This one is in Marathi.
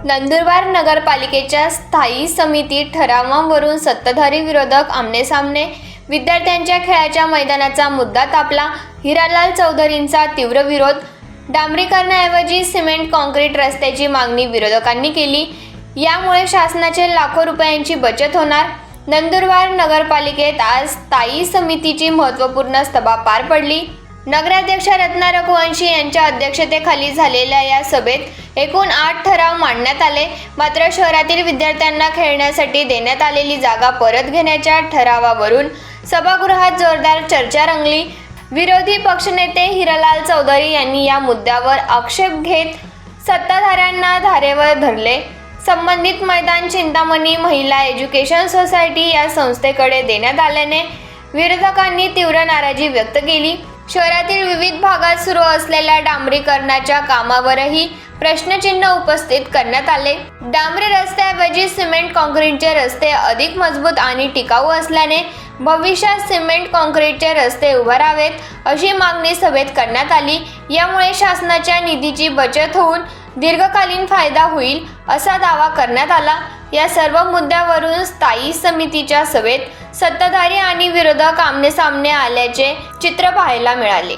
नंदुरबार नगरपालिकेच्या स्थायी समिती ठरावांवरून सत्ताधारी विरोधक आमनेसामने. विद्यार्थ्यांच्या खेळाच्या मैदानाचा मुद्दा तापला. हिरालाल चौधरींचा तीव्र विरोध. डांबरीकरणाऐवजी सिमेंट काँक्रीट रस्त्याची मागणी विरोधकांनी केली. यामुळे शासनाचे लाखो रुपयांची बचत होणार. नंदुरबार नगरपालिकेत आज स्थायी समितीची महत्त्वपूर्ण सभा पार पडली. नगराध्यक्ष रत्ना रघुवंशी यांच्या अध्यक्षतेखाली झालेल्या या सभेत एकूण 8 ठराव मांडण्यात आले. मात्र शहरातील विद्यार्थ्यांना खेळण्यासाठी देण्यात आलेली जागा परत घेण्याच्या ठरावावरून सभागृहात जोरदार चर्चा रंगली. विरोधी पक्षनेते हिरालाल चौधरी यांनी या मुद्द्यावर आक्षेप घेत सत्ताधाऱ्यांना धारेवर धरले. संबंधित मैदान चिंतामणी महिला एज्युकेशन सोसायटी या संस्थेकडे देण्यात आल्याने विरोधकांनी तीव्र नाराजी व्यक्त केली. शहरातील विविध भागात सुरू असलेल्या डांबरीकरणाच्या कामावरही प्रश्नचिन्ह उपस्थित करण्यात आले. डांबरी रस्त्याऐवजी सिमेंट काँक्रीटचे रस्ते अधिक मजबूत आणि टिकाऊ असल्याने भविष्यात सिमेंट काँक्रीटचे रस्ते उभारावेत अशी मागणी सभेत करण्यात आली. यामुळे शासनाच्या निधीची बचत होऊन दीर्घकालीन फायदा होईल असा दावा करण्यात आला. या सर्व मुद्द्यावरून स्थायी समितीच्या सभेत सत्ताधारी आणि विरोधक आमनेसामने आल्याचे चित्र पाहायला मिळाले.